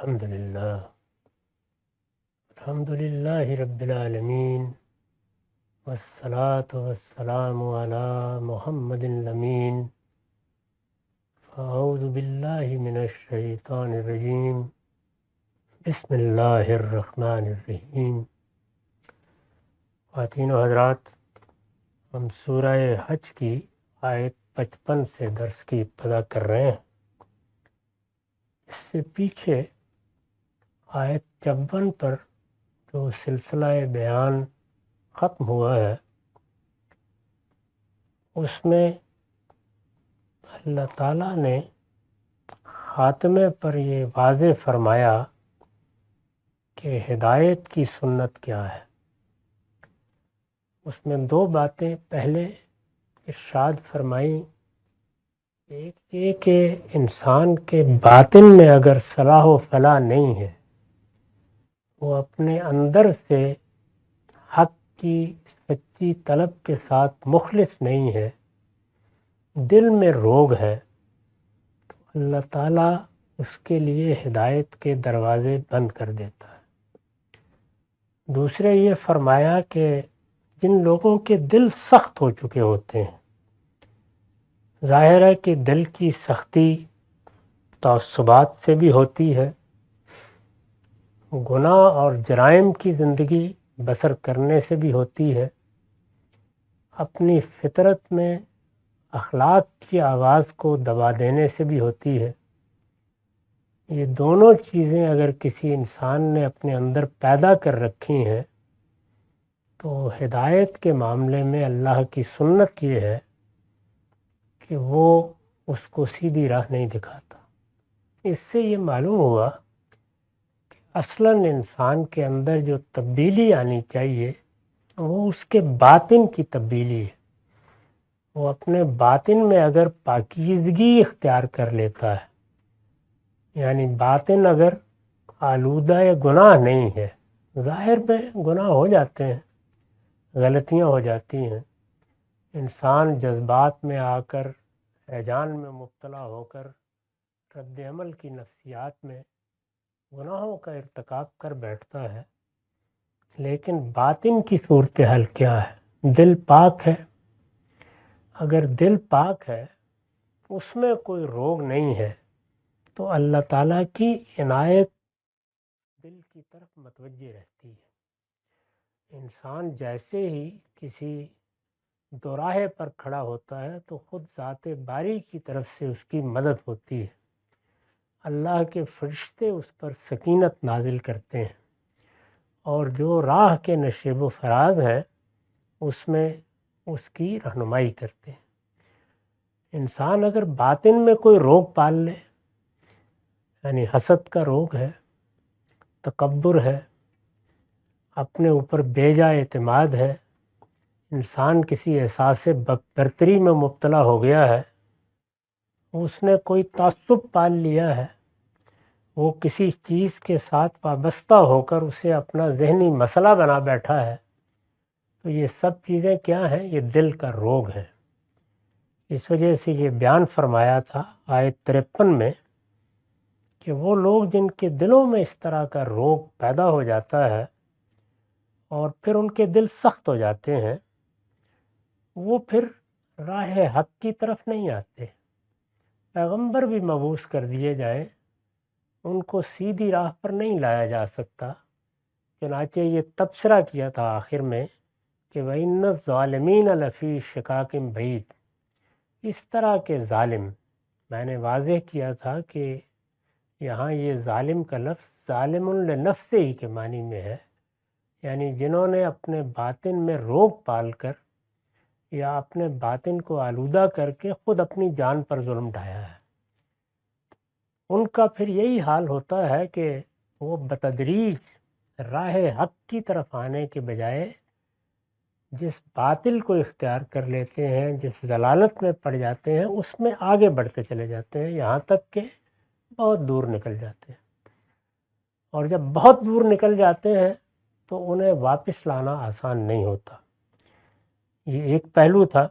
الحمدللہ رب العالمین والصلاة والسلام علی محمد الامین اعوذ باللہ من الشیطان الرجیم بسم اللہ الرحمن الرحیم۔ خواتین و حضرات، ہم سورہ حج کی آیت 55 سے درس کی ابتدا کر رہے ہیں۔ اس سے پیچھے آیت 54 پر جو سلسلہ بیان ختم ہوا ہے، اس میں اللہ تعالیٰ نے خاتمے پر یہ واضح فرمایا کہ ہدایت کی سنت کیا ہے۔ اس میں دو باتیں پہلے ارشاد فرمائی۔ ایک یہ کہ انسان کے باطن میں اگر صلاح و فلاح نہیں ہے، وہ اپنے اندر سے حق کی سچی طلب کے ساتھ مخلص نہیں ہے، دل میں روگ ہے، تو اللہ تعالیٰ اس کے لیے ہدایت کے دروازے بند کر دیتا ہے۔ دوسرے یہ فرمایا کہ جن لوگوں کے دل سخت ہو چکے ہوتے ہیں، ظاہر ہے کہ دل کی سختی تعصبات سے بھی ہوتی ہے، گناہ اور جرائم کی زندگی بسر کرنے سے بھی ہوتی ہے، اپنی فطرت میں اخلاق کی آواز کو دبا دینے سے بھی ہوتی ہے۔ یہ دونوں چیزیں اگر کسی انسان نے اپنے اندر پیدا کر رکھی ہیں تو ہدایت کے معاملے میں اللہ کی سنت یہ ہے کہ وہ اس کو سیدھی راہ نہیں دکھاتا۔ اس سے یہ معلوم ہوا کہ اصلاً انسان کے اندر جو تبدیلی آنی چاہیے وہ اس کے باطن کی تبدیلی ہے۔ وہ اپنے باطن میں اگر پاکیزگی اختیار کر لیتا ہے، یعنی باطن اگر آلودہ گناہ نہیں ہے، ظاہر میں گناہ ہو جاتے ہیں، غلطیاں ہو جاتی ہیں، انسان جذبات میں آ کر، ہیجان میں مبتلا ہو کر، رد عمل کی نفسیات میں گناہوں کا ارتکاب کر بیٹھتا ہے، لیکن باطن کی صورتحال کیا ہے؟ دل پاک ہے۔ اگر دل پاک ہے، اس میں کوئی روگ نہیں ہے، تو اللہ تعالیٰ کی عنایت دل کی طرف متوجہ رہتی ہے۔ انسان جیسے ہی کسی دوراہے پر کھڑا ہوتا ہے تو خود ذات باری کی طرف سے اس کی مدد ہوتی ہے، اللہ کے فرشتے اس پر سکینت نازل کرتے ہیں، اور جو راہ کے نشیب و فراز ہیں اس میں اس کی رہنمائی کرتے ہیں۔ انسان اگر باطن میں کوئی روگ پال لے، یعنی حسد کا روگ ہے، تکبر ہے، اپنے اوپر بے جا اعتماد ہے، انسان کسی احساس برتری میں مبتلا ہو گیا ہے، اس نے کوئی تعصب پال لیا ہے، وہ کسی چیز کے ساتھ وابستہ ہو کر اسے اپنا ذہنی مسئلہ بنا بیٹھا ہے، تو یہ سب چیزیں کیا ہیں؟ یہ دل کا روگ ہے۔ اس وجہ سے یہ بیان فرمایا تھا آیت 53 میں کہ وہ لوگ جن کے دلوں میں اس طرح کا روگ پیدا ہو جاتا ہے اور پھر ان کے دل سخت ہو جاتے ہیں، وہ پھر راہ حق کی طرف نہیں آتے۔ پیغمبر بھی مبعوث کر دیے جائیں، ان کو سیدھی راہ پر نہیں لایا جا سکتا۔ چنانچہ یہ تبصرہ کیا تھا آخر میں کہ وَإِنَّ الظَّالِمِينَ لَفِي شِقَاقٍ بَعِيدٍ۔ اس طرح کے ظالم، میں نے واضح کیا تھا کہ یہاں یہ ظالم کا لفظ ظالم لنفسہ ہی کے معنی میں ہے، یعنی جنہوں نے اپنے باطن میں روگ پال کر یا اپنے باطن کو آلودہ کر کے خود اپنی جان پر ظلم ڈھایا ہے، ان کا پھر یہی حال ہوتا ہے کہ وہ بتدریج راہ حق کی طرف آنے کے بجائے جس باطل کو اختیار کر لیتے ہیں، جس ضلالت میں پڑ جاتے ہیں، اس میں آگے بڑھتے چلے جاتے ہیں، یہاں تک کہ بہت دور نکل جاتے ہیں۔ اور جب بہت دور نکل جاتے ہیں تو انہیں واپس لانا آسان نہیں ہوتا۔ یہ ایک پہلو تھا،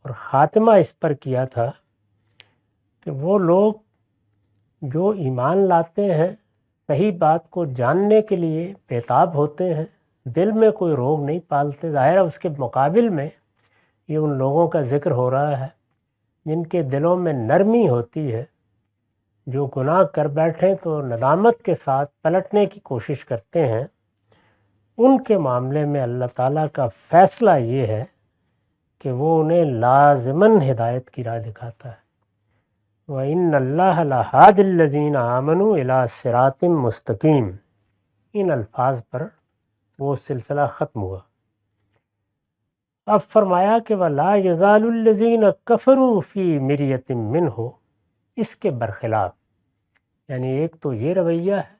اور خاتمہ اس پر کیا تھا کہ وہ لوگ جو ایمان لاتے ہیں صحیح بات کو جاننے کے لیے بےتاب ہوتے ہیں، دل میں کوئی روگ نہیں پالتے۔ ظاہر ہے اس کے مقابل میں یہ ان لوگوں کا ذکر ہو رہا ہے جن کے دلوں میں نرمی ہوتی ہے، جو گناہ کر بیٹھیں تو ندامت کے ساتھ پلٹنے کی کوشش کرتے ہیں۔ ان کے معاملے میں اللہ تعالیٰ کا فیصلہ یہ ہے کہ وہ انہیں لازماً ہدایت کی راہ دکھاتا ہے۔ وَإِنَّ اللَّهَ لَهَادِ الَّذِينَ آمَنُوا إِلَىٰ صِرَاطٍ مُسْتَقِيمٍ، ان الفاظ پر وہ سلسلہ ختم ہوا۔ اب فرمایا کہ وَلَا يَزَالُ الَّذِينَ كَفَرُوا فِي مِرْيَةٍ مِّنْهُ، اس کے برخلاف، یعنی ایک تو یہ رویہ ہے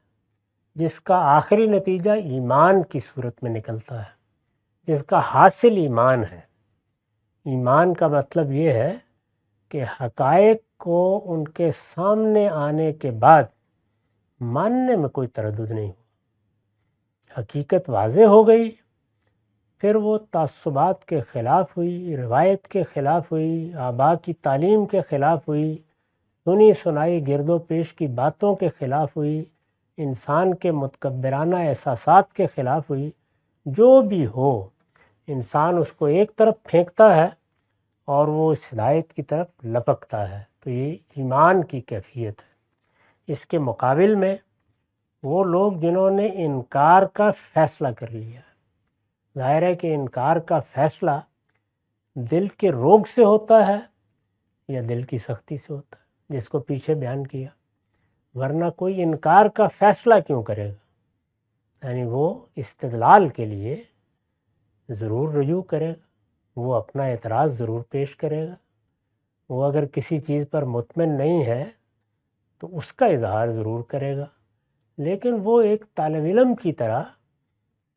جس کا آخری نتیجہ ایمان کی صورت میں نکلتا ہے، جس کا حاصل ایمان ہے۔ ایمان کا مطلب یہ ہے کہ حقائق کو ان کے سامنے آنے کے بعد ماننے میں کوئی تردد نہیں ہو، حقیقت واضح ہو گئی، پھر وہ تعصبات کے خلاف ہوئی، روایت کے خلاف ہوئی، آباء کی تعلیم کے خلاف ہوئی، سنی سنائی گرد و پیش کی باتوں کے خلاف ہوئی، انسان کے متکبرانہ احساسات کے خلاف ہوئی۔ جو بھی ہو، انسان اس کو ایک طرف پھینکتا ہے اور وہ اس ہدایت کی طرف لپکتا ہے، تو یہ ایمان کی کیفیت ہے۔ اس کے مقابل میں وہ لوگ جنہوں نے انکار کا فیصلہ کر لیا، ظاہر ہے کہ انکار کا فیصلہ دل کے روگ سے ہوتا ہے یا دل کی سختی سے ہوتا ہے، جس کو پیچھے بیان کیا، ورنہ کوئی انکار کا فیصلہ کیوں کرے گا؟ یعنی وہ استدلال کے لیے ضرور رجوع کرے گا، وہ اپنا اعتراض ضرور پیش کرے گا، وہ اگر کسی چیز پر مطمئن نہیں ہے تو اس کا اظہار ضرور کرے گا، لیکن وہ ایک طالب علم کی طرح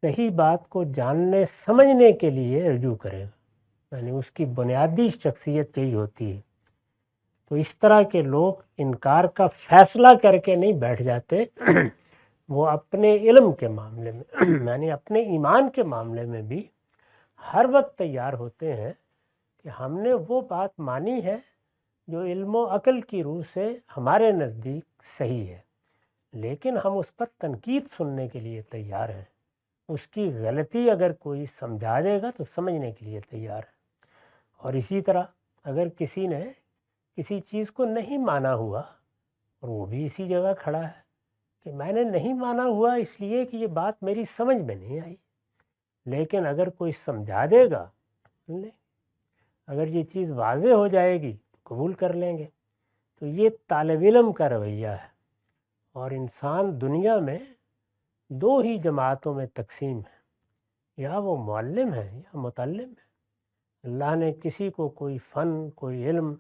صحیح بات کو جاننے سمجھنے کے لیے رجوع کرے گا، یعنی اس کی بنیادی شخصیت یہی ہوتی ہے۔ تو اس طرح کے لوگ انکار کا فیصلہ کر کے نہیں بیٹھ جاتے، وہ اپنے علم کے معاملے میں یعنی اپنے ایمان کے معاملے میں بھی ہر وقت تیار ہوتے ہیں کہ ہم نے وہ بات مانی ہے جو علم و عقل کی روح سے ہمارے نزدیک صحیح ہے، لیکن ہم اس پر تنقید سننے کے لیے تیار ہیں، اس کی غلطی اگر کوئی سمجھا دے گا تو سمجھنے کے لیے تیار ہے۔ اور اسی طرح اگر کسی نے کسی چیز کو نہیں مانا ہوا اور وہ بھی اسی جگہ کھڑا ہے کہ میں نے نہیں مانا ہوا اس لیے کہ یہ بات میری سمجھ میں نہیں آئی، لیکن اگر کوئی سمجھا دے گا لیں، اگر یہ چیز واضح ہو جائے گی تو قبول کر لیں گے۔ تو یہ طالب علم کا رویہ ہے۔ اور انسان دنیا میں دو ہی جماعتوں میں تقسیم ہے، یا وہ معلم ہے یا متعلم ہے۔ اللہ نے کسی کو کوئی فن، کوئی علم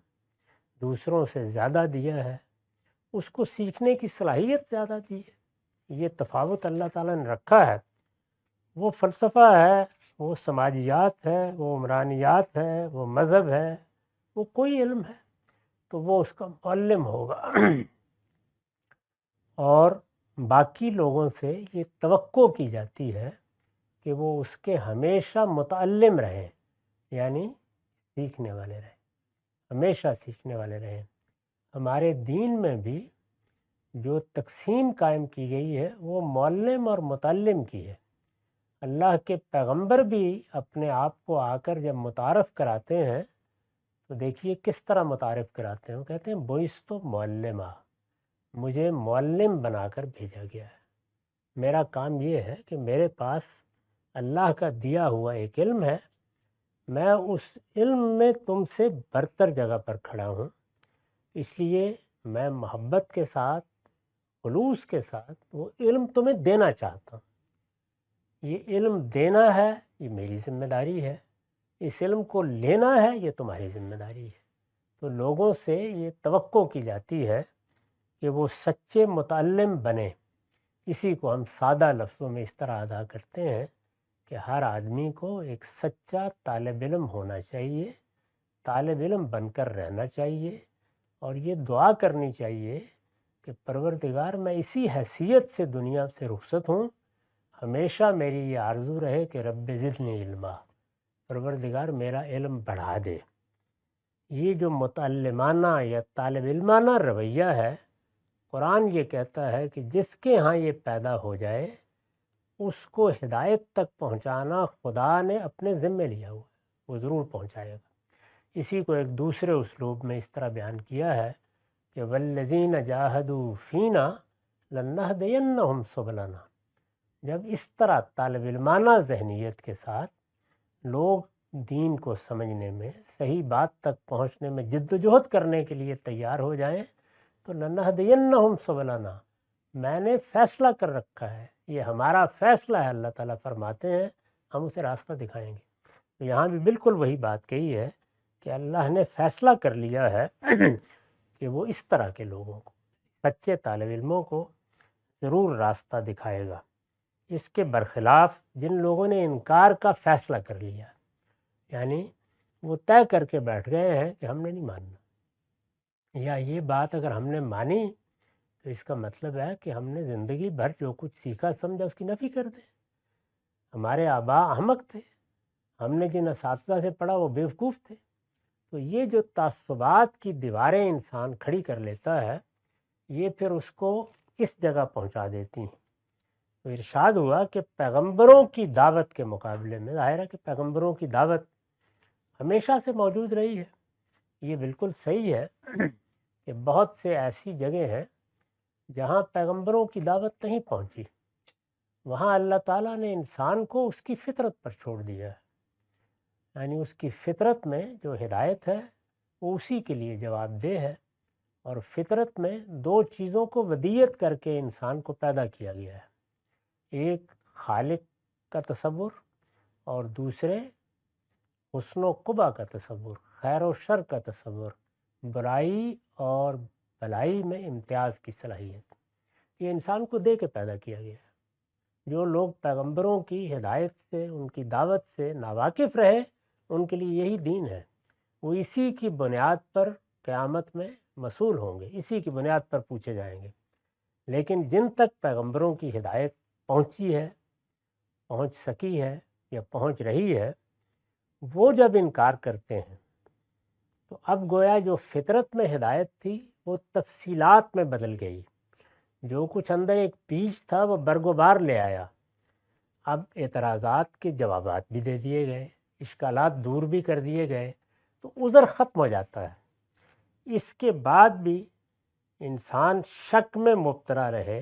دوسروں سے زیادہ دیا ہے، اس کو سیکھنے کی صلاحیت زیادہ دی ہے، یہ تفاوت اللہ تعالیٰ نے رکھا ہے۔ وہ فلسفہ ہے، وہ سماجیات ہے، وہ عمرانیات ہے، وہ مذہب ہے، وہ کوئی علم ہے تو وہ اس کا معلم ہوگا۔ اور باقی لوگوں سے یہ توقع کی جاتی ہے کہ وہ اس کے ہمیشہ متعلم رہیں، یعنی سیکھنے والے رہیں، ہمیشہ سیکھنے والے رہیں۔ ہمارے دین میں بھی جو تقسیم قائم کی گئی ہے وہ معلم اور متعلم کی ہے۔ اللہ کے پیغمبر بھی اپنے آپ کو آ کر جب متعارف کراتے ہیں تو دیکھیے کس طرح متعارف کراتے ہیں، وہ کہتے ہیں بعثت معلما، مجھے معلم بنا کر بھیجا گیا ہے، میرا کام یہ ہے کہ میرے پاس اللہ کا دیا ہوا ایک علم ہے، میں اس علم میں تم سے برتر جگہ پر کھڑا ہوں، اس لیے میں محبت کے ساتھ، خلوص کے ساتھ وہ علم تمہیں دینا چاہتا ہوں۔ یہ علم دینا ہے، یہ میری ذمہ داری ہے، اس علم کو لینا ہے، یہ تمہاری ذمہ داری ہے۔ تو لوگوں سے یہ توقع کی جاتی ہے کہ وہ سچے متعلم بنیں۔ اسی کو ہم سادہ لفظوں میں اس طرح ادا کرتے ہیں کہ ہر آدمی کو ایک سچا طالب علم ہونا چاہیے، طالب علم بن کر رہنا چاہیے، اور یہ دعا کرنی چاہیے کہ پروردگار میں اسی حیثیت سے دنیا سے رخصت ہوں، ہمیشہ میری یہ آرزو رہے کہ رب زدنی علما، پروردگار میرا علم بڑھا دے۔ یہ جو متعلمانہ یا طالب علمانہ رویہ ہے، قرآن یہ کہتا ہے کہ جس کے ہاں یہ پیدا ہو جائے اس کو ہدایت تک پہنچانا خدا نے اپنے ذمے لیا ہوا ہے، وہ ضرور پہنچائے گا۔ اسی کو ایک دوسرے اسلوب میں اس طرح بیان کیا ہے کہ والذین جاہدوا فینا لنہدینہم سبلنا۔ جب اس طرح طالب علمانہ ذہنیت کے ساتھ لوگ دین کو سمجھنے میں، صحیح بات تک پہنچنے میں جد و جہد کرنے کے لیے تیار ہو جائیں تو لنہدینہم سبلنا، میں نے فیصلہ کر رکھا ہے، یہ ہمارا فیصلہ ہے، اللہ تعالیٰ فرماتے ہیں ہم اسے راستہ دکھائیں گے۔ تو یہاں بھی بالکل وہی بات کہی ہے کہ اللہ نے فیصلہ کر لیا ہے کہ وہ اس طرح کے لوگوں کو، سچے طالب علموں کو ضرور راستہ دکھائے گا۔ اس کے برخلاف جن لوگوں نے انکار کا فیصلہ کر لیا، یعنی وہ طے کر کے بیٹھ گئے ہیں کہ ہم نے نہیں ماننا، یا یہ بات اگر ہم نے مانی تو اس کا مطلب ہے کہ ہم نے زندگی بھر جو کچھ سیکھا سمجھا اس کی نفی کر دیں، ہمارے آباء احمق تھے، ہم نے جن اساتذہ سے پڑھا وہ بیوقوف تھے۔ تو یہ جو تعصبات کی دیواریں انسان کھڑی کر لیتا ہے، یہ پھر اس کو اس جگہ پہنچا دیتی ہیں۔ تو ارشاد ہوا کہ پیغمبروں کی دعوت کے مقابلے میں، ظاہر ہے کہ پیغمبروں کی دعوت ہمیشہ سے موجود رہی ہے، یہ بالکل صحیح ہے کہ بہت سے ایسی جگہ ہیں جہاں پیغمبروں کی دعوت نہیں پہنچی، وہاں اللہ تعالیٰ نے انسان کو اس کی فطرت پر چھوڑ دیا ہے، یعنی اس کی فطرت میں جو ہدایت ہے وہ اسی کے لیے جواب دہ ہے، اور فطرت میں دو چیزوں کو ودیت کر کے انسان کو پیدا کیا گیا ہے، ایک خالق کا تصور اور دوسرے حسن و قبح کا تصور، خیر و شر کا تصور، برائی اور بھلائی میں امتیاز کی صلاحیت، یہ انسان کو دے کے پیدا کیا گیا ہے۔ جو لوگ پیغمبروں کی ہدایت سے، ان کی دعوت سے ناواقف رہے، ان کے لیے یہی دین ہے، وہ اسی کی بنیاد پر قیامت میں مسئول ہوں گے، اسی کی بنیاد پر پوچھے جائیں گے۔ لیکن جن تک پیغمبروں کی ہدایت پہنچی ہے، پہنچ سکی ہے یا پہنچ رہی ہے، وہ جب انکار کرتے ہیں تو اب گویا جو فطرت میں ہدایت تھی وہ تفصیلات میں بدل گئی، جو کچھ اندر ایک بیج تھا وہ برگ و بار لے آیا، اب اعتراضات کے جوابات بھی دے دیے گئے، اشکالات دور بھی کر دیے گئے، تو عذر ختم ہو جاتا ہے۔ اس کے بعد بھی انسان شک میں مبتلا رہے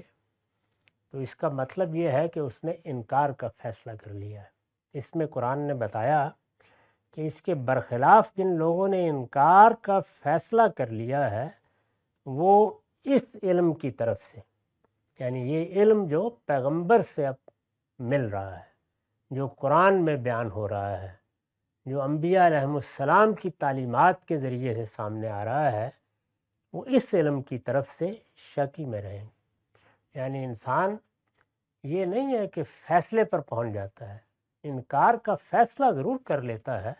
تو اس کا مطلب یہ ہے کہ اس نے انکار کا فیصلہ کر لیا ہے۔ اس میں قرآن نے بتایا کہ اس کے برخلاف جن لوگوں نے انکار کا فیصلہ کر لیا ہے وہ اس علم کی طرف سے، یعنی یہ علم جو پیغمبر سے اب مل رہا ہے، جو قرآن میں بیان ہو رہا ہے، جو انبیاء علیہم السلام کی تعلیمات کے ذریعے سے سامنے آ رہا ہے، وہ اس علم کی طرف سے شکی میں رہیں گے۔ یعنی انسان یہ نہیں ہے کہ فیصلے پر پہنچ جاتا ہے، انکار کا فیصلہ ضرور کر لیتا ہے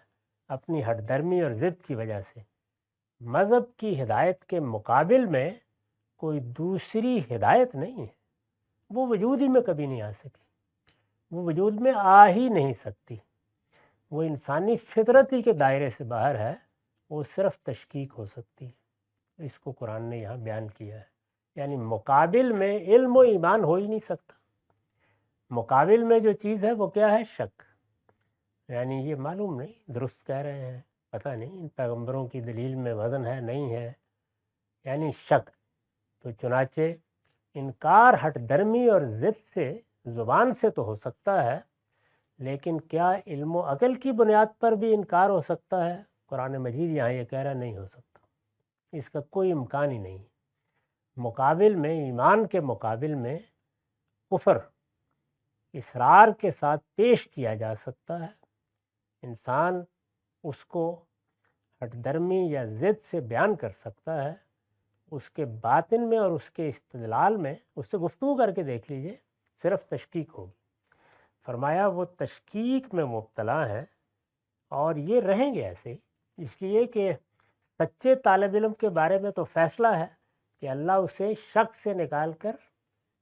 اپنی ہٹ درمی اور ضد کی وجہ سے۔ مذہب کی ہدایت کے مقابل میں کوئی دوسری ہدایت نہیں ہے، وہ وجود ہی میں کبھی نہیں آ سکی، وہ وجود میں آ ہی نہیں سکتی، وہ انسانی فطرت ہی کے دائرے سے باہر ہے، وہ صرف تشکیک ہو سکتی ہے۔ اس کو قرآن نے یہاں بیان کیا ہے، یعنی مقابل میں علم و ایمان ہو ہی نہیں سکتا، مقابل میں جو چیز ہے وہ کیا ہے؟ شک۔ یعنی یہ معلوم نہیں، درست کہہ رہے ہیں، پتہ نہیں ان پیغمبروں کی دلیل میں وزن ہے نہیں ہے، یعنی شک۔ تو چنانچہ انکار ہٹ درمی اور ضد سے، زبان سے تو ہو سکتا ہے، لیکن کیا علم و عقل کی بنیاد پر بھی انکار ہو سکتا ہے؟ قرآن مجید یہاں یہ کہہ رہا نہیں ہو سکتا، اس کا کوئی امکان ہی نہیں۔ مقابل میں، ایمان کے مقابل میں کفر اصرار کے ساتھ پیش کیا جا سکتا ہے، انسان اس کو ہٹ درمی یا ضد سے بیان کر سکتا ہے، اس کے باطن میں اور اس کے استدلال میں اس سے گفتگو کر کے دیکھ لیجئے، صرف تشکیک ہوگی۔ فرمایا وہ تشکیک میں مبتلا ہیں اور یہ رہیں گے ایسے ہی، اس لیے کہ سچے طالب علم کے بارے میں تو فیصلہ ہے کہ اللہ اسے شک سے نکال کر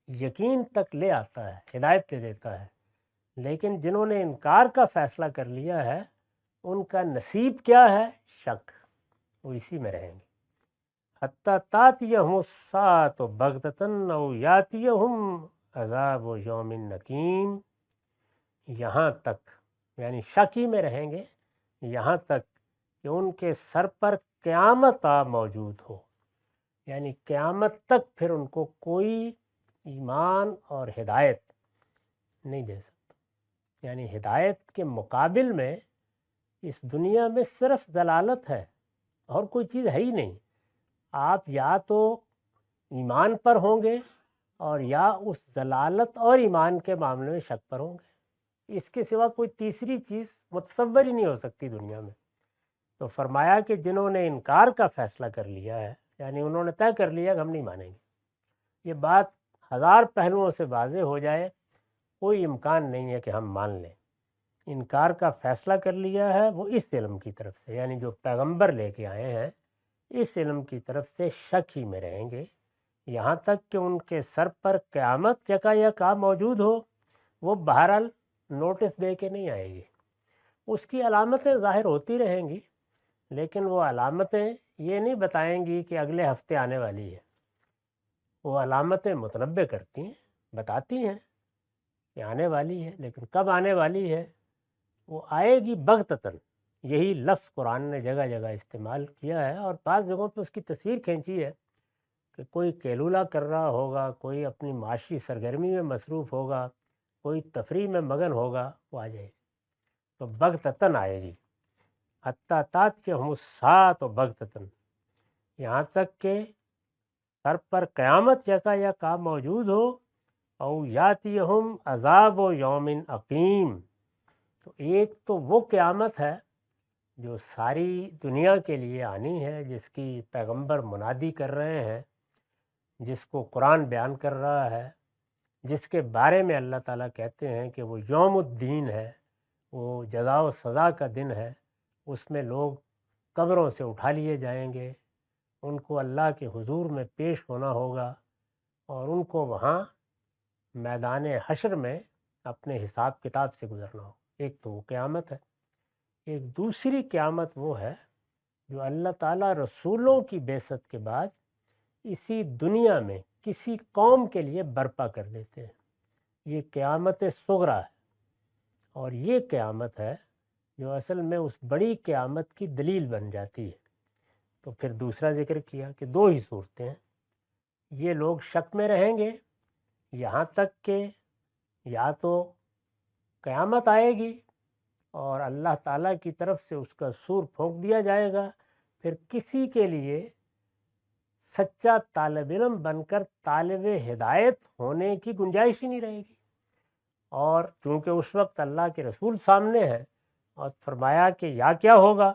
یقین تک لے آتا ہے، ہدایت دے دیتا ہے، لیکن جنہوں نے انکار کا فیصلہ کر لیا ہے ان کا نصیب کیا ہے؟ شک، وہ اسی میں رہیں گے۔ حتی تاتیہم الساعۃ بغتۃ او یاتیہم عذاب یوم نکیم، یہاں تک یعنی شک ہی میں رہیں گے یہاں تک کہ ان کے سر پر قیامت آ موجود ہو، یعنی قیامت تک پھر ان کو کوئی ایمان اور ہدایت نہیں دے سکتا۔ یعنی ہدایت کے مقابل میں اس دنیا میں صرف ضلالت ہے اور کوئی چیز ہے ہی نہیں۔ آپ یا تو ایمان پر ہوں گے اور یا اس ضلالت اور ایمان کے معاملے میں شک پر ہوں گے، اس کے سوا کوئی تیسری چیز متصور ہی نہیں ہو سکتی دنیا میں۔ تو فرمایا کہ جنہوں نے انکار کا فیصلہ کر لیا ہے، یعنی انہوں نے طے کر لیا کہ ہم نہیں مانیں گے، یہ بات ہزار پہلوؤں سے واضح ہو جائے، کوئی امکان نہیں ہے کہ ہم مان لیں۔ انکار کا فیصلہ کر لیا ہے وہ اس علم کی طرف سے، یعنی جو پیغمبر لے کے آئے ہیں اس علم کی طرف سے شک ہی میں رہیں گے یہاں تک کہ ان کے سر پر قیامت یکا یک موجود ہو۔ وہ بہرحال نوٹس دے کے نہیں آئے گی، اس کی علامتیں ظاہر ہوتی رہیں گی، لیکن وہ علامتیں یہ نہیں بتائیں گی کہ اگلے ہفتے آنے والی ہے۔ وہ علامتیں متنبع کرتی ہیں، بتاتی ہیں کہ آنے والی ہے، لیکن کب آنے والی ہے؟ وہ آئے گی بغتتاً۔ یہی لفظ قرآن نے جگہ جگہ استعمال کیا ہے، اور بعض جگہوں پہ اس کی تصویر کھینچی ہے کہ کوئی کیلولہ کر رہا ہوگا، کوئی اپنی معاشی سرگرمی میں مصروف ہوگا، کوئی تفریح میں مگن ہوگا، وہ آ جائے گی، تو بغتتاً آئے گی۔ حتیٰ تاتیہم الساعۃ بغتتاً، یہاں تک کہ سر پر قیامت یکا یک موجود ہو، او یاتیہم عذاب یوم عقیم۔ تو ایک تو وہ قیامت ہے جو ساری دنیا کے لیے آنی ہے، جس کی پیغمبر منادی کر رہے ہیں، جس کو قرآن بیان کر رہا ہے، جس کے بارے میں اللہ تعالیٰ کہتے ہیں کہ وہ یوم الدین ہے، وہ جزا و سزا کا دن ہے۔ اس میں لوگ قبروں سے اٹھا لیے جائیں گے، ان کو اللہ کے حضور میں پیش ہونا ہوگا، اور ان کو وہاں میدان حشر میں اپنے حساب کتاب سے گزرنا ہو۔ ایک تو وہ قیامت ہے۔ ایک دوسری قیامت وہ ہے جو اللہ تعالیٰ رسولوں کی بعثت کے بعد اسی دنیا میں کسی قوم کے لیے برپا کر دیتے ہیں۔ یہ قیامت صغریٰ ہے، اور یہ قیامت ہے جو اصل میں اس بڑی قیامت کی دلیل بن جاتی ہے۔ تو پھر دوسرا ذکر کیا کہ دو ہی صورتیں ہیں، یہ لوگ شک میں رہیں گے یہاں تک کہ یا تو قیامت آئے گی اور اللہ تعالیٰ کی طرف سے اس کا سور پھونک دیا جائے گا، پھر کسی کے لیے سچا طالب علم بن کر طالب ہدایت ہونے کی گنجائش ہی نہیں رہے گی۔ اور چونکہ اس وقت اللہ کے رسول سامنے ہے، اور فرمایا کہ یا کیا ہوگا،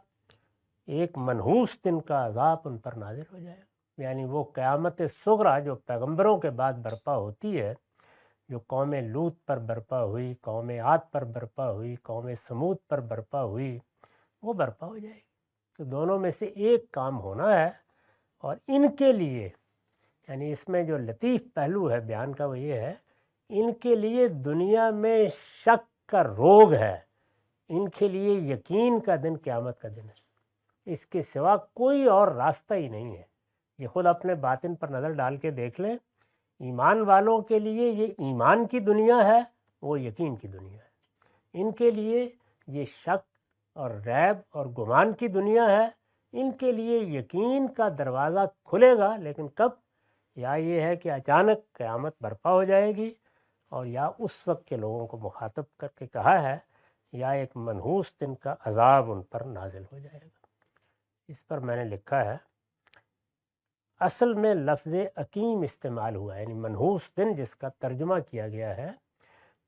ایک منحوس دن کا عذاب ان پر نازل ہو جائے گا۔ یعنی وہ قیامت صغریٰ جو پیغمبروں کے بعد برپا ہوتی ہے، جو قوم لوط پر برپا ہوئی، قوم عاد پر برپا ہوئی، قوم سمود پر برپا ہوئی، وہ برپا ہو جائے گی۔ تو دونوں میں سے ایک کام ہونا ہے، اور ان کے لیے یعنی اس میں جو لطیف پہلو ہے بیان کا وہ یہ ہے، ان کے لیے دنیا میں شک کا روگ ہے، ان کے لیے یقین کا دن قیامت کا دن ہے، اس کے سوا کوئی اور راستہ ہی نہیں ہے۔ یہ خود اپنے باطن پر نظر ڈال کے دیکھ لیں، ایمان والوں کے لیے یہ ایمان کی دنیا ہے، وہ یقین کی دنیا ہے۔ ان کے لیے یہ شک اور ریب اور گمان کی دنیا ہے، ان کے لیے یقین کا دروازہ کھلے گا، لیکن کب؟ یا یہ ہے کہ اچانک قیامت برپا ہو جائے گی، اور یا اس وقت کے لوگوں کو مخاطب کر کے کہا ہے، یا ایک منحوس دن کا عذاب ان پر نازل ہو جائے گا۔ اس پر میں نے لکھا ہے اصل میں لفظ عقیم استعمال ہوا ہے، یعنی منحوس دن جس کا ترجمہ کیا گیا ہے،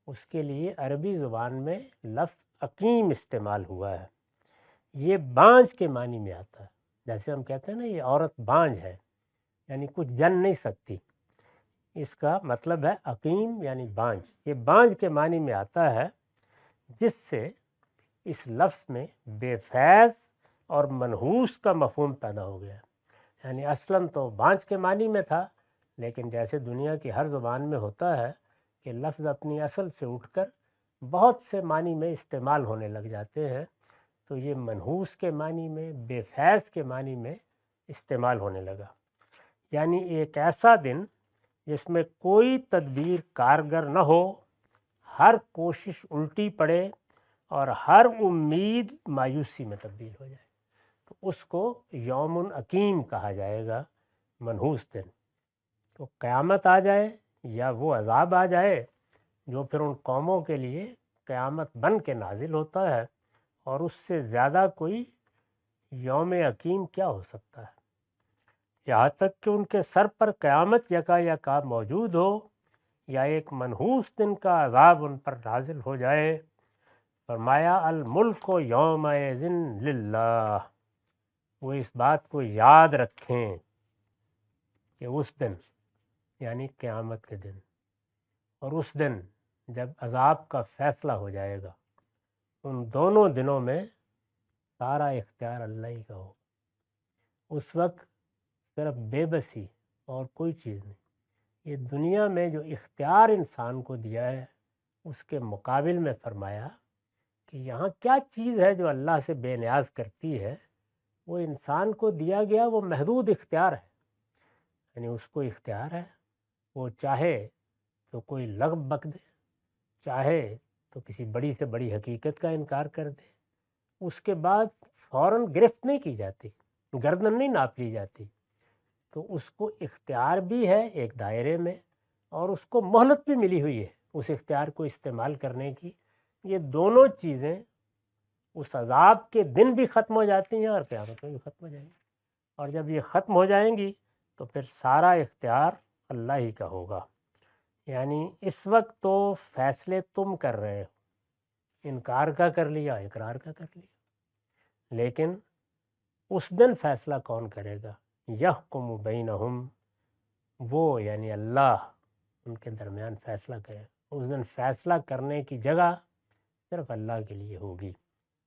اس کے لیے عربی زبان میں لفظ عقیم استعمال ہوا ہے۔ یہ بانجھ کے معنی میں آتا ہے، جیسے ہم کہتے ہیں نا یہ عورت بانجھ ہے، یعنی کچھ جن نہیں سکتی، اس کا مطلب ہے عقیم یعنی بانجھ۔ یہ بانجھ کے معنی میں آتا ہے، جس سے اس لفظ میں بے فیض اور منحوس کا مفہوم پیدا ہو گیا۔ یعنی اصلاً تو بانجھ کے معنی میں تھا، لیکن جیسے دنیا کی ہر زبان میں ہوتا ہے کہ لفظ اپنی اصل سے اٹھ کر بہت سے معنی میں استعمال ہونے لگ جاتے ہیں، تو یہ منحوس کے معنی میں، بے فیض کے معنی میں استعمال ہونے لگا۔ یعنی ایک ایسا دن جس میں کوئی تدبیر کارگر نہ ہو، ہر کوشش الٹی پڑے اور ہر امید مایوسی میں تبدیل ہو جائے، تو اس کو یوم عقیم کہا جائے گا، منحوس دن۔ تو قیامت آ جائے یا وہ عذاب آ جائے جو پھر ان قوموں کے لیے قیامت بن کے نازل ہوتا ہے، اور اس سے زیادہ کوئی یوم عقیم کیا ہو سکتا ہے؟ یہاں تک کہ ان کے سر پر قیامت یکا یکا موجود ہو یا ایک منحوس دن کا عذاب ان پر نازل ہو جائے۔ فرمایا الملک یومئذ للہ، وہ اس بات کو یاد رکھیں کہ اس دن یعنی قیامت کے دن، اور اس دن جب عذاب کا فیصلہ ہو جائے گا، ان دونوں دنوں میں سارا اختیار اللہ ہی کا ہو۔ اس وقت صرف بے بسی اور کوئی چیز نہیں۔ یہ دنیا میں جو اختیار انسان کو دیا ہے، اس کے مقابل میں فرمایا کہ یہاں کیا چیز ہے جو اللہ سے بے نیاز کرتی ہے؟ وہ انسان کو دیا گیا وہ محدود اختیار ہے، یعنی اس کو اختیار ہے، وہ چاہے تو کوئی لغو بک دے، چاہے تو کسی بڑی سے بڑی حقیقت کا انکار کر دے، اس کے بعد فوراً گرفت نہیں کی جاتی، گردن نہیں ناپ لی جاتی۔ تو اس کو اختیار بھی ہے ایک دائرے میں، اور اس کو مہلت بھی ملی ہوئی ہے اس اختیار کو استعمال کرنے کی۔ یہ دونوں چیزیں اس عذاب کے دن بھی ختم ہو جاتی ہیں اور قیامت میں بھی ختم ہو جائیں گی، اور جب یہ ختم ہو جائیں گی تو پھر سارا اختیار اللہ ہی کا ہوگا۔ یعنی اس وقت تو فیصلے تم کر رہے ہو، انکار کا کر لیا، اقرار کا کر لیا، لیکن اس دن فیصلہ کون کرے گا؟ یحکم بینہم، وہ یعنی اللہ ان کے درمیان فیصلہ کرے گا۔ اس دن فیصلہ کرنے کی جگہ صرف اللہ کے لیے ہوگی،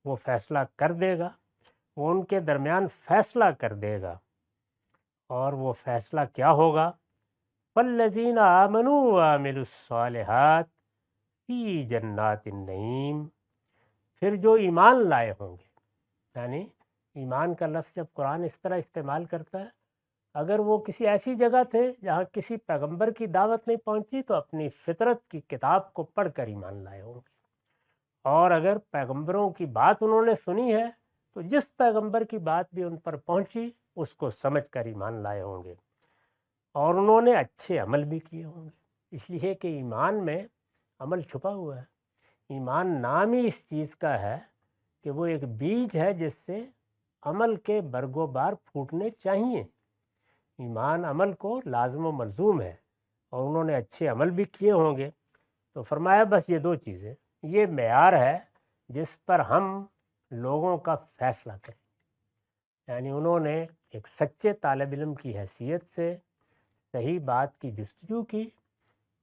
وہ فیصلہ کر دے گا، وہ ان کے درمیان فیصلہ کر دے گا، اور وہ فیصلہ کیا ہوگا؟ فالذین آمنوا وعملوا الصالحات فی جنات النعیم، پھر جو ایمان لائے ہوں گے، یعنی ایمان کا لفظ جب قرآن اس طرح استعمال کرتا ہے، اگر وہ کسی ایسی جگہ تھے جہاں کسی پیغمبر کی دعوت نہیں پہنچی تو اپنی فطرت کی کتاب کو پڑھ کر ایمان لائے ہوں گے، اور اگر پیغمبروں کی بات انہوں نے سنی ہے تو جس پیغمبر کی بات بھی ان پر پہنچی اس کو سمجھ کر ایمان لائے ہوں گے، اور انہوں نے اچھے عمل بھی کیے ہوں گے۔ اس لیے کہ ایمان میں عمل چھپا ہوا ہے۔ ایمان نام ہی اس چیز کا ہے کہ وہ ایک بیج ہے جس سے عمل کے برگ و بار پھوٹنے چاہیے۔ ایمان عمل کو لازم و ملزوم ہے، اور انہوں نے اچھے عمل بھی کیے ہوں گے۔ تو فرمایا بس یہ دو چیزیں، یہ معیار ہے جس پر ہم لوگوں کا فیصلہ کریں۔ یعنی انہوں نے ایک سچے طالب علم کی حیثیت سے صحیح بات کی جستجو کی،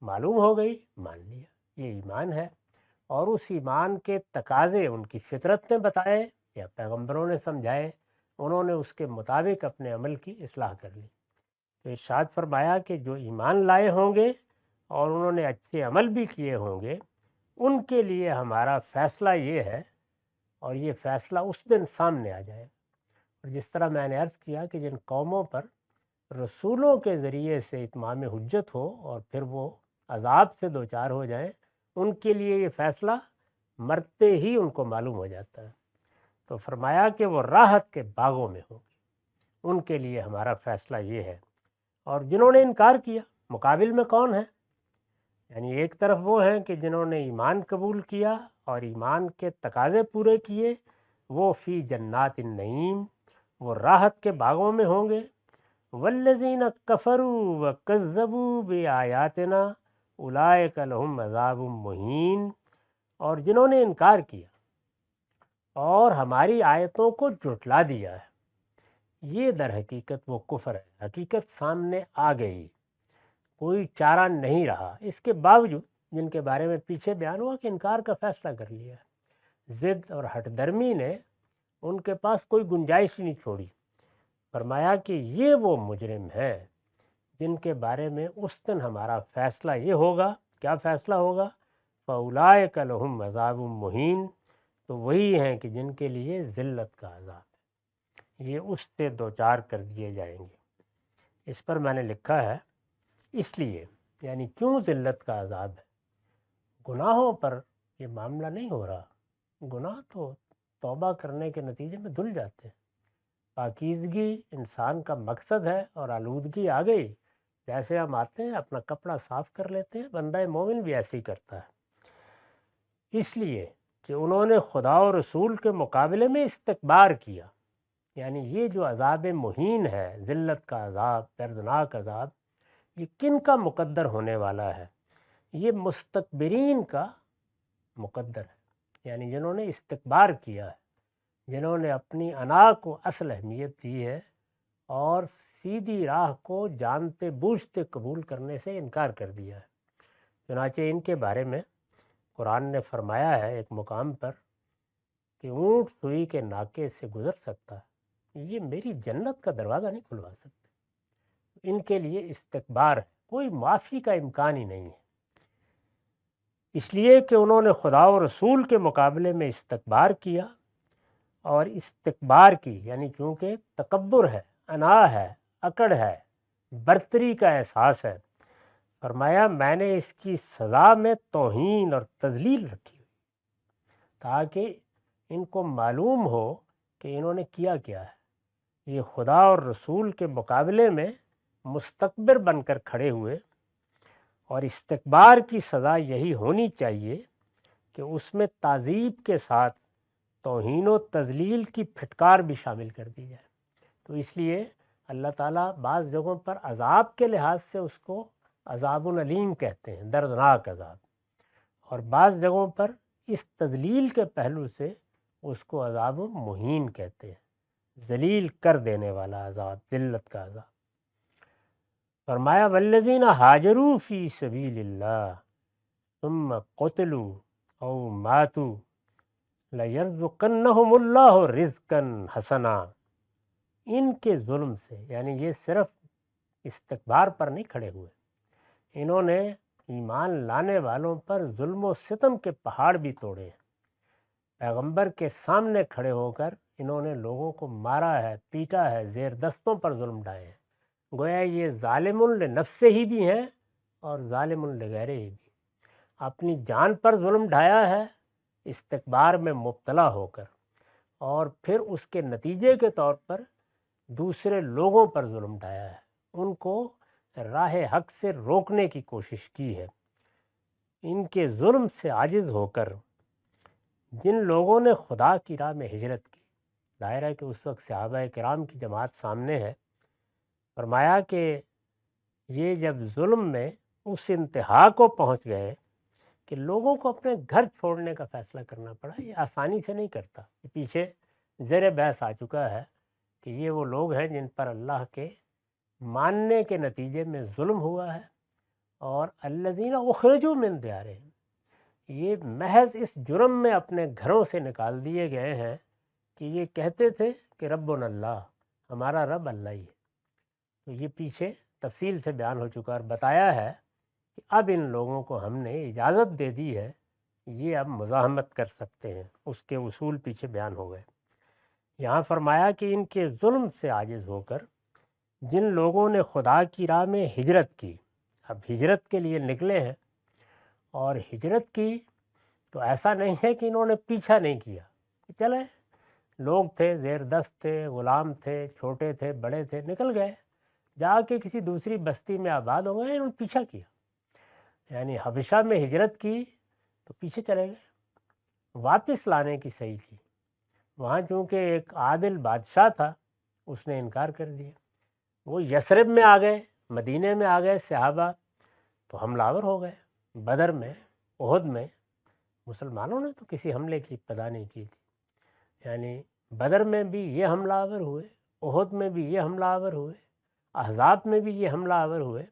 معلوم ہو گئی، مان لیا، یہ ایمان ہے، اور اس ایمان کے تقاضے ان کی فطرت نے بتائے یا پیغمبروں نے سمجھائے، انہوں نے اس کے مطابق اپنے عمل کی اصلاح کر لی۔ تو ارشاد فرمایا کہ جو ایمان لائے ہوں گے اور انہوں نے اچھے عمل بھی کیے ہوں گے، ان کے لیے ہمارا فیصلہ یہ ہے، اور یہ فیصلہ اس دن سامنے آ جائے۔ اور جس طرح میں نے عرض کیا کہ جن قوموں پر رسولوں کے ذریعے سے اتمام حجت ہو اور پھر وہ عذاب سے دوچار ہو جائیں، ان کے لیے یہ فیصلہ مرتے ہی ان کو معلوم ہو جاتا ہے۔ تو فرمایا کہ وہ راحت کے باغوں میں ہوں گے، ان کے لیے ہمارا فیصلہ یہ ہے۔ اور جنہوں نے انکار کیا، مقابل میں کون ہے؟ یعنی ایک طرف وہ ہیں کہ جنہوں نے ایمان قبول کیا اور ایمان کے تقاضے پورے کیے، وہ فی جنات النعیم، وہ راحت کے باغوں میں ہوں گے۔ والذین کفروا وکذبوا بآیاتنا اولئک لہم عذاب مہین، اور جنہوں نے انکار کیا اور ہماری آیتوں کو جھٹلا دیا ہے، یہ در حقیقت وہ کفر ہے۔ حقیقت سامنے آ گئی، کوئی چارہ نہیں رہا، اس کے باوجود جن کے بارے میں پیچھے بیان ہوا کہ انکار کا فیصلہ کر لیا ہے، ضد اور ہٹ درمی نے ان کے پاس کوئی گنجائش نہیں چھوڑی۔ فرمایا کہ یہ وہ مجرم ہیں جن کے بارے میں اس دن ہمارا فیصلہ یہ ہوگا۔ کیا فیصلہ ہوگا؟ فَأُولَئِكَ لَهُمْ عَذَابٌ مُّهِینٌ، تو وہی ہیں کہ جن کے لیے ذلت کا عذاب ہے، یہ اس سے دوچار کر دیے جائیں گے۔ اس پر میں نے لکھا ہے اس لیے یعنی کیوں ذلت کا عذاب ہے، گناہوں پر یہ معاملہ نہیں ہو رہا، گناہ تو توبہ کرنے کے نتیجے میں دھل جاتے ہیں، پاکیزگی انسان کا مقصد ہے اور آلودگی آ گئی، جیسے ہم آتے ہیں اپنا کپڑا صاف کر لیتے ہیں، بندہ مومن بھی ایسے ہی کرتا ہے، اس لیے کہ انہوں نے خدا و رسول کے مقابلے میں استکبار کیا، یعنی یہ جو عذاب مہین ہے، ذلت کا عذاب، دردناک عذاب، یہ کن کا مقدر ہونے والا ہے؟ یہ مستکبرین کا مقدر ہے، یعنی جنہوں نے استکبار کیا ہے، جنہوں نے اپنی انا کو اصل اہمیت دی ہے اور سیدھی راہ کو جانتے بوجھتے قبول کرنے سے انکار کر دیا ہے۔ چنانچہ ان کے بارے میں قرآن نے فرمایا ہے ایک مقام پر کہ اونٹ سوئی کے ناکے سے گزر سکتا ہے، یہ میری جنت کا دروازہ نہیں کھلوا سکتے۔ ان کے لیے استکبار ہے، کوئی معافی کا امکان ہی نہیں ہے، اس لیے کہ انہوں نے خدا و رسول کے مقابلے میں استکبار کیا، اور استکبار کی یعنی چونکہ تکبر ہے، انا ہے، اکڑ ہے، برتری کا احساس ہے، فرمایا میں نے اس کی سزا میں توہین اور تذلیل رکھی ہوئی تاکہ ان کو معلوم ہو کہ انہوں نے کیا کیا ہے، یہ خدا اور رسول کے مقابلے میں مستکبر بن کر کھڑے ہوئے، اور استکبار کی سزا یہی ہونی چاہیے کہ اس میں تعذیب کے ساتھ توہین و تذلیل کی پھٹکار بھی شامل کر دی جائے۔ تو اس لیے اللہ تعالیٰ بعض جگہوں پر عذاب کے لحاظ سے اس کو عذاب العلیم کہتے ہیں، دردناک عذاب، اور بعض جگہوں پر اس تذلیل کے پہلو سے اس کو عذاب مہین کہتے ہیں، ذلیل کر دینے والا عذاب، ذلت کا عذاب۔ فرمایا والذین ہاجروا فی سبیل اللہ ثم قتلوا او ماتوا لَيَرْزُقَنَّهُمُ اللَّهُ رِزْقًا حَسَنًا، ان کے ظلم سے، یعنی یہ صرف استکبار پر نہیں کھڑے ہوئے، انہوں نے ایمان لانے والوں پر ظلم و ستم کے پہاڑ بھی توڑے ہیں، پیغمبر کے سامنے کھڑے ہو کر انہوں نے لوگوں کو مارا ہے، پیٹا ہے، زیر دستوں پر ظلم ڈھائے ہیں، گویا یہ ظالم لنفسہ ہی بھی ہیں اور ظالم لغیرہ ہی بھی، اپنی جان پر ظلم ڈھایا ہے استکبار میں مبتلا ہو کر، اور پھر اس کے نتیجے کے طور پر دوسرے لوگوں پر ظلم ڈھایا ہے، ان کو راہ حق سے روکنے کی کوشش کی ہے۔ ان کے ظلم سے عاجز ہو کر جن لوگوں نے خدا کی راہ میں ہجرت کی، ظاہر ہے کہ اس وقت صحابہ کرام کی جماعت سامنے ہے، فرمایا کہ یہ جب ظلم میں اس انتہا کو پہنچ گئے کہ لوگوں کو اپنے گھر چھوڑنے کا فیصلہ کرنا پڑا، یہ آسانی سے نہیں کرتا، یہ پیچھے زیر بحث آ چکا ہے کہ یہ وہ لوگ ہیں جن پر اللہ کے ماننے کے نتیجے میں ظلم ہوا ہے، اور الذین اخرجوا من دیارہم، یہ محض اس جرم میں اپنے گھروں سے نکال دیے گئے ہیں کہ یہ کہتے تھے کہ ربنا اللہ، ہمارا رب اللہ ہی ہے۔ تو یہ پیچھے تفصیل سے بیان ہو چکا اور بتایا ہے کہ اب ان لوگوں کو ہم نے اجازت دے دی ہے، یہ اب مزاحمت کر سکتے ہیں، اس کے اصول پیچھے بیان ہو گئے۔ یہاں فرمایا کہ ان کے ظلم سے عاجز ہو کر جن لوگوں نے خدا کی راہ میں ہجرت کی، اب ہجرت کے لیے نکلے ہیں، اور ہجرت کی تو ایسا نہیں ہے کہ انہوں نے پیچھا نہیں کیا، چلے لوگ تھے، زیر دست تھے، غلام تھے، چھوٹے تھے، بڑے تھے، نکل گئے، جا کے کسی دوسری بستی میں آباد ہو گئے، انہوں نے پیچھا کیا، یعنی حبشہ میں ہجرت کی تو پیچھے چلے گئے، واپس لانے کی صحیح کی، وہاں چونکہ ایک عادل بادشاہ تھا، اس نے انکار کر دیا، وہ یثرب میں آ گئے، مدینے میں آ گئے صحابہ، تو حملہ آور ہو گئے، بدر میں، احد میں مسلمانوں نے تو کسی حملے کی ابتدا نہیں کی تھی، یعنی بدر میں بھی یہ حملہ آور ہوئے، احد میں بھی یہ حملہ آور ہوئے، احزاب میں بھی یہ حملہ آور ہوئے،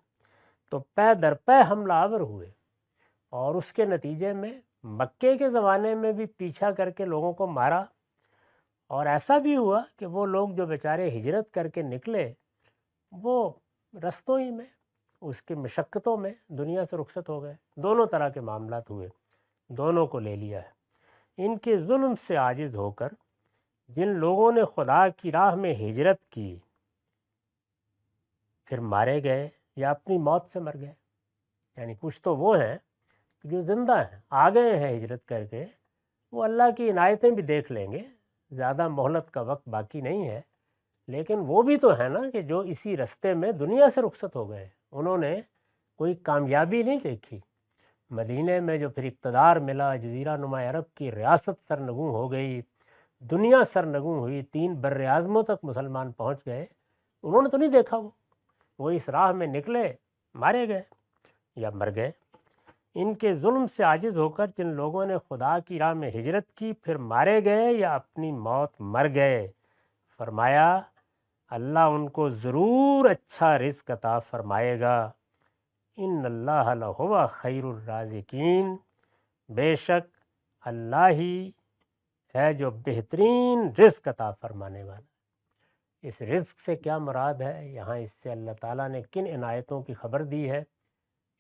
تو پے در پے حملہ آور ہوئے، اور اس کے نتیجے میں مکے کے زمانے میں بھی پیچھا کر کے لوگوں کو مارا، اور ایسا بھی ہوا کہ وہ لوگ جو بیچارے ہجرت کر کے نکلے، وہ رستوں ہی میں اس کی مشقتوں میں دنیا سے رخصت ہو گئے، دونوں طرح کے معاملات ہوئے، دونوں کو لے لیا ہے۔ ان کے ظلم سے عاجز ہو کر جن لوگوں نے خدا کی راہ میں ہجرت کی، پھر مارے گئے یا اپنی موت سے مر گئے. یعنی کچھ تو وہ ہیں کہ جو زندہ ہیں، آ گئے ہیں ہجرت کر کے، وہ اللہ کی عنایتیں بھی دیکھ لیں گے، زیادہ مہلت کا وقت باقی نہیں ہے. لیکن وہ بھی تو ہے نا کہ جو اسی رستے میں دنیا سے رخصت ہو گئے، انہوں نے کوئی کامیابی نہیں دیکھی. مدینے میں جو پھر اقتدار ملا، جزیرہ نما عرب کی ریاست سرنگوں ہو گئی، دنیا سرنگوں ہوئی، 3 بر اعظموں تک مسلمان پہنچ گئے، انہوں نے تو نہیں دیکھا. وہ اس راہ میں نکلے، مارے گئے یا مر گئے. ان کے ظلم سے عاجز ہو کر جن لوگوں نے خدا کی راہ میں ہجرت کی، پھر مارے گئے یا اپنی موت مر گئے، فرمایا اللہ ان کو ضرور اچھا رزق عطا فرمائے گا. ان اللہ لہو خیر الرازقین، بے شک اللہ ہی ہے جو بہترین رزق عطا فرمانے والا. اس رزق سے کیا مراد ہے یہاں، اس سے اللہ تعالیٰ نے کن عنایتوں کی خبر دی ہے،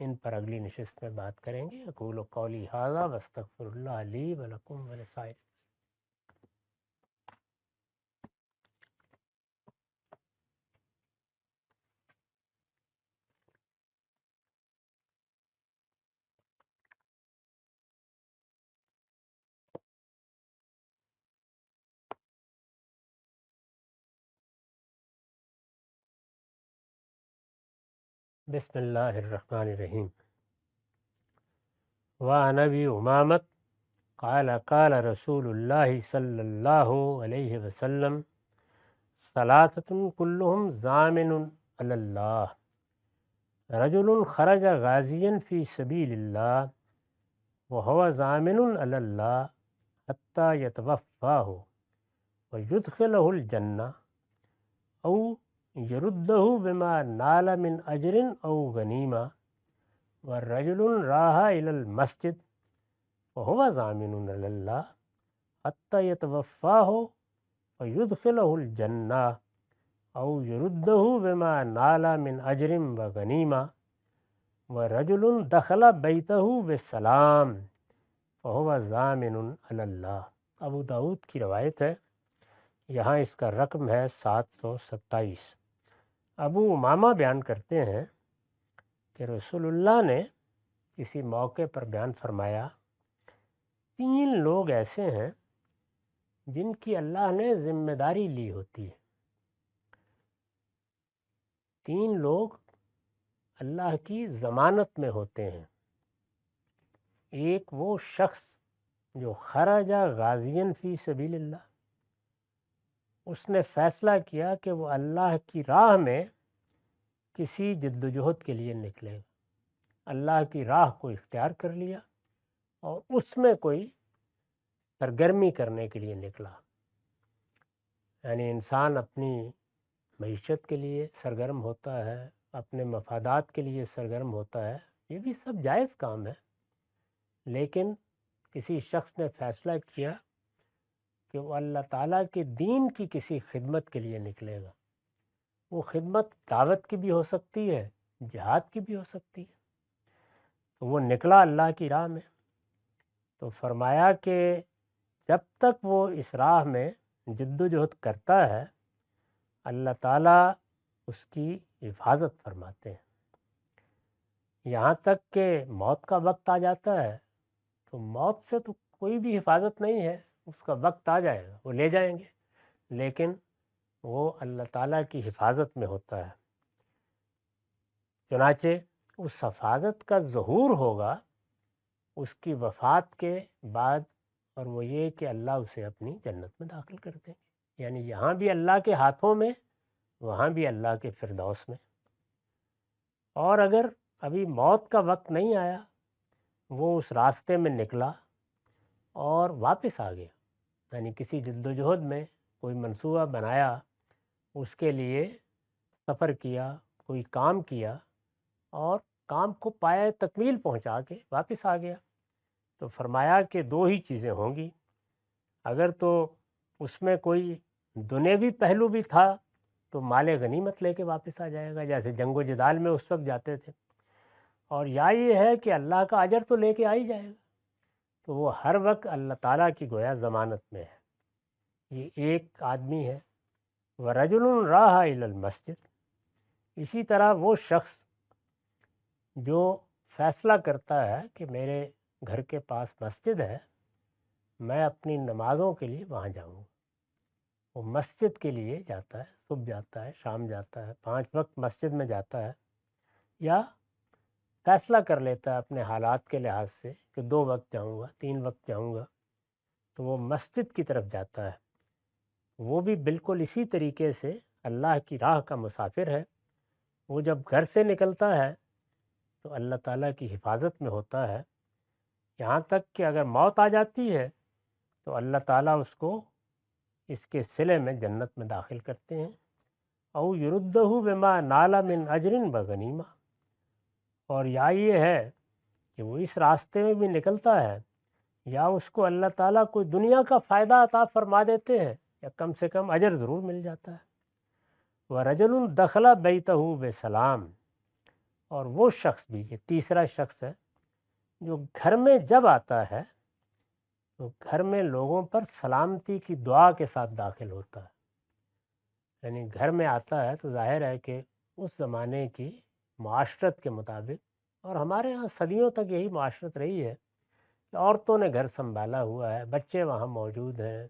ان پر اگلی نشست میں بات کریں گے. اقول قولی ھذا واستغفر اللہ لی ولکم ولسائر. بسم اللہ الرحمن الرحیم. وعن ابی امامۃ قال قال رسول اللہ صلی اللہ علیہ وسلم ثلاثۃ کلہم ضامن علی اللہ، رجل خرج غازیا فی سبیل اللہ وهو ضامن علی اللہ حتی یتوفاہ ویدخلہ الجنہ او یردہ بما نال من اجر او غنیمہ، والرجل راح الی المسجد وهو ضامن علی اللہ حتی یتوفاہ ویدخلہ الجنہ او یردہ بما نال من اجر وغنیمہ، ورجل دخل بیتہ بالسلام فہو ضامن علی اللہ. ابو داؤد کی روایت ہے، یہاں اس کا رقم ہے 727. ابو امامہ بیان کرتے ہیں کہ رسول اللہ نے کسی موقع پر بیان فرمایا، 3 لوگ ایسے ہیں جن کی اللہ نے ذمہ داری لی ہوتی ہے. 3 لوگ اللہ کی ضمانت میں ہوتے ہیں. ایک وہ شخص جو خرج غازین فی سبیل اللہ، اس نے فیصلہ کیا کہ وہ اللہ کی راہ میں کسی جد و جہد کے لیے نکلے گا، اللہ کی راہ کو اختیار کر لیا اور اس میں کوئی سرگرمی کرنے کے لیے نکلا. یعنی انسان اپنی معیشت کے لیے سرگرم ہوتا ہے، اپنے مفادات کے لیے سرگرم ہوتا ہے، یہ بھی سب جائز کام ہے. لیکن کسی شخص نے فیصلہ کیا کہ وہ اللہ تعالیٰ کے دین کی کسی خدمت کے لیے نکلے گا. وہ خدمت دعوت کی بھی ہو سکتی ہے، جہاد کی بھی ہو سکتی ہے. تو وہ نکلا اللہ کی راہ میں، تو فرمایا کہ جب تک وہ اس راہ میں جد و جہد کرتا ہے، اللہ تعالیٰ اس کی حفاظت فرماتے ہیں. یہاں تک کہ موت کا وقت آ جاتا ہے تو موت سے تو کوئی بھی حفاظت نہیں ہے، اس کا وقت آ جائے گا، وہ لے جائیں گے، لیکن وہ اللہ تعالیٰ کی حفاظت میں ہوتا ہے. چنانچہ اس حفاظت کا ظہور ہوگا اس کی وفات کے بعد، اور وہ یہ کہ اللہ اسے اپنی جنت میں داخل کر دیں گے. یعنی یہاں بھی اللہ کے ہاتھوں میں، وہاں بھی اللہ کے فردوس میں. اور اگر ابھی موت کا وقت نہیں آیا، وہ اس راستے میں نکلا اور واپس آ گیا، یعنی کسی جد و جہد میں کوئی منصوبہ بنایا، اس کے لیے سفر کیا، کوئی کام کیا اور کام کو پایہ تکمیل پہنچا کے واپس آ گیا، تو فرمایا کہ 2 ہی چیزیں ہوں گی. اگر تو اس میں کوئی دنیوی پہلو بھی تھا تو مال غنیمت لے کے واپس آ جائے گا، جیسے جنگ و جدال میں اس وقت جاتے تھے. اور یا یہ ہے کہ اللہ کا اجر تو لے کے آ ہی جائے گا. تو وہ ہر وقت اللہ تعالیٰ کی گویا ضمانت میں ہے. یہ ایک آدمی ہے. وَرَجُلٌ رَاحَ إِلَى الْمَسْجِدِ، اسی طرح وہ شخص جو فیصلہ کرتا ہے کہ میرے گھر کے پاس مسجد ہے، میں اپنی نمازوں کے لیے وہاں جاؤں گا، وہ مسجد کے لیے جاتا ہے، صبح جاتا ہے، شام جاتا ہے، 5 وقت مسجد میں جاتا ہے، یا فیصلہ کر لیتا ہے اپنے حالات کے لحاظ سے کہ 2 وقت جاؤں گا، 3 وقت جاؤں گا، تو وہ مسجد کی طرف جاتا ہے، وہ بھی بالکل اسی طریقے سے اللہ کی راہ کا مسافر ہے۔ وہ جب گھر سے نکلتا ہے تو اللہ تعالیٰ کی حفاظت میں ہوتا ہے، یہاں تک کہ اگر موت آ جاتی ہے تو اللہ تعالیٰ اس کو اس کے صلے میں جنت میں داخل کرتے ہیں۔ او یردہ بما نالا من اجر بغنیمہ، اور یا یہ ہے کہ وہ اس راستے میں بھی نکلتا ہے، یا اس کو اللہ تعالیٰ کوئی دنیا کا فائدہ عطا فرما دیتے ہیں، یا کم سے کم اجر ضرور مل جاتا ہے۔ وَرَجُلٌ دَخَلَ بَيْتَهُ بِسَلام، اور وہ شخص بھی، یہ تیسرا شخص ہے، جو گھر میں جب آتا ہے تو گھر میں لوگوں پر سلامتی کی دعا کے ساتھ داخل ہوتا ہے، یعنی گھر میں آتا ہے تو ظاہر ہے کہ اس زمانے کی معاشرت کے مطابق، اور ہمارے ہاں صدیوں تک یہی معاشرت رہی ہے کہ عورتوں نے گھر سنبھالا ہوا ہے، بچے وہاں موجود ہیں۔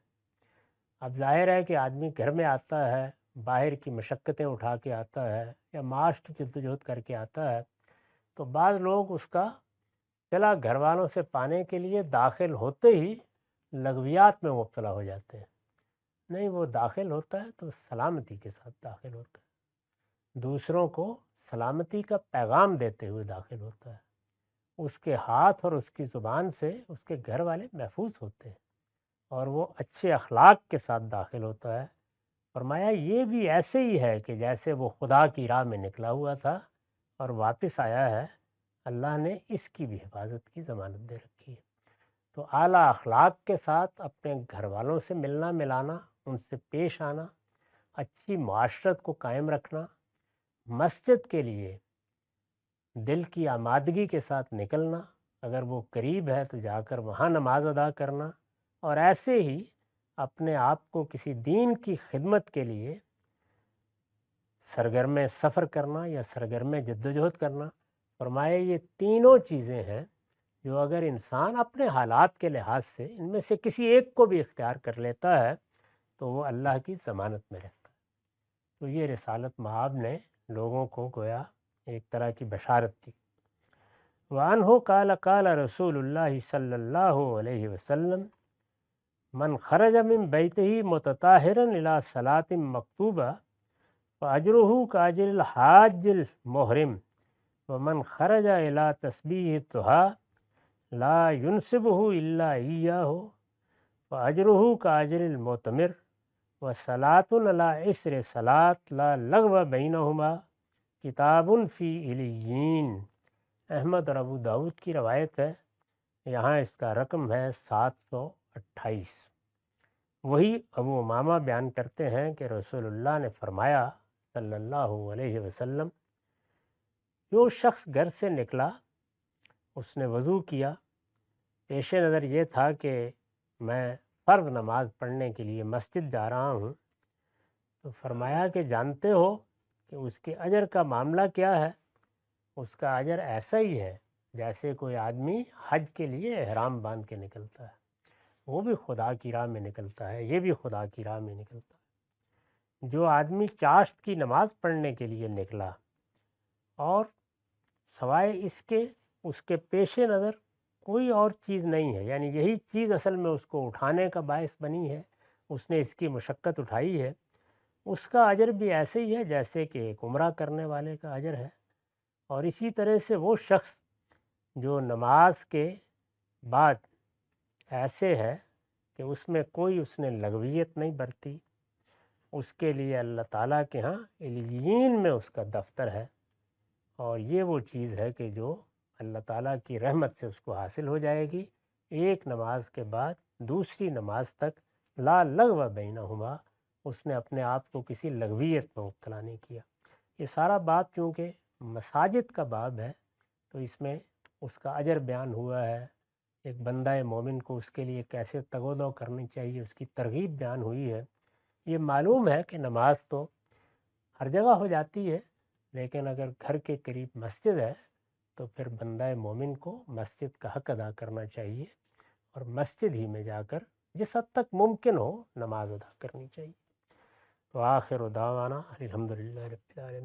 اب ظاہر ہے کہ آدمی گھر میں آتا ہے، باہر کی مشقتیں اٹھا کے آتا ہے یا معاش کی جدوجہد کر کے آتا ہے، تو بعض لوگ اس کا صلہ گھر والوں سے پانے کے لیے داخل ہوتے ہی لغویات میں مبتلا ہو جاتے ہیں۔ نہیں، وہ داخل ہوتا ہے تو سلامتی کے ساتھ داخل ہوتا ہے، دوسروں کو سلامتی کا پیغام دیتے ہوئے داخل ہوتا ہے، اس کے ہاتھ اور اس کی زبان سے اس کے گھر والے محفوظ ہوتے ہیں، اور وہ اچھے اخلاق کے ساتھ داخل ہوتا ہے۔ فرمایا یہ بھی ایسے ہی ہے کہ جیسے وہ خدا کی راہ میں نکلا ہوا تھا اور واپس آیا ہے، اللہ نے اس کی بھی حفاظت کی ضمانت دے رکھی ہے۔ تو اعلیٰ اخلاق کے ساتھ اپنے گھر والوں سے ملنا ملانا، ان سے پیش آنا، اچھی معاشرت کو قائم رکھنا، مسجد کے لیے دل کی آمادگی کے ساتھ نکلنا، اگر وہ قریب ہے تو جا کر وہاں نماز ادا کرنا، اور ایسے ہی اپنے آپ کو کسی دین کی خدمت کے لیے سرگرم سفر کرنا یا سرگرم جدوجہد کرنا۔ فرمایا یہ تینوں چیزیں ہیں جو اگر انسان اپنے حالات کے لحاظ سے ان میں سے کسی ایک کو بھی اختیار کر لیتا ہے تو وہ اللہ کی ضمانت میں رہتا ہے۔ تو یہ رسالت مآب نے لوگوں کو گویا ایک طرح کی بشارت دی۔ وعنہ قال قال رسول اللہ صلی اللہ علیہ وسلم من خرج من بیتہ متطہرا الی صلاۃ مکتوبہ فاجرہ کاجر الحاج المحرم ومن خرج الی تسبیح الضحیٰ لا ینصبہ الا ایاہ فاجرہ کاجر المعتمر وصلاۃ علی عشر صلاۃ لا لغو بینہما کتاب فی علیین۔ احمد اور ابو داؤد کی روایت ہے، یہاں اس کا رقم ہے 728۔ وہی ابو امامہ بیان کرتے ہیں کہ رسول اللہ نے فرمایا صلی اللہ علیہ وسلم، جو شخص گھر سے نکلا، اس نے وضو کیا، پیش نظر یہ تھا کہ میں فرض نماز پڑھنے کے لیے مسجد جا رہا ہوں، تو فرمایا کہ جانتے ہو کہ اس کے اجر کا معاملہ کیا ہے؟ اس کا اجر ایسا ہی ہے جیسے کوئی آدمی حج کے لیے احرام باندھ کے نکلتا ہے، وہ بھی خدا کی راہ میں نکلتا ہے، یہ بھی خدا کی راہ میں نکلتا ہے۔ جو آدمی چاشت کی نماز پڑھنے کے لیے نکلا اور سوائے اس کے اس کے پیش نظر کوئی اور چیز نہیں ہے، یعنی یہی چیز اصل میں اس کو اٹھانے کا باعث بنی ہے، اس نے اس کی مشقت اٹھائی ہے، اس کا اجر بھی ایسے ہی ہے جیسے کہ ایک عمرہ کرنے والے کا اجر ہے۔ اور اسی طرح سے وہ شخص جو نماز کے بعد ایسے ہے کہ اس میں کوئی اس نے لغویت نہیں برتی، اس کے لیے اللہ تعالیٰ کے ہاں علیین میں اس کا دفتر ہے، اور یہ وہ چیز ہے کہ جو اللہ تعالیٰ کی رحمت سے اس کو حاصل ہو جائے گی، ایک نماز کے بعد دوسری نماز تک لا لغو بینہما، اس نے اپنے آپ کو کسی لغویت میں مبتلا نہیں کیا۔ یہ سارا باب چونکہ مساجد کا باب ہے تو اس میں اس کا اجر بیان ہوا ہے، ایک بندہ مومن کو اس کے لیے کیسے تگ و دو کرنی چاہیے اس کی ترغیب بیان ہوئی ہے۔ یہ معلوم ہے کہ نماز تو ہر جگہ ہو جاتی ہے، لیکن اگر گھر کے قریب مسجد ہے تو پھر بندہ مومن کو مسجد کا حق ادا کرنا چاہیے اور مسجد ہی میں جا کر جس حد تک ممکن ہو نماز ادا کرنی چاہیے۔ وآخر دعوانا الحمدللہ رب العالمین۔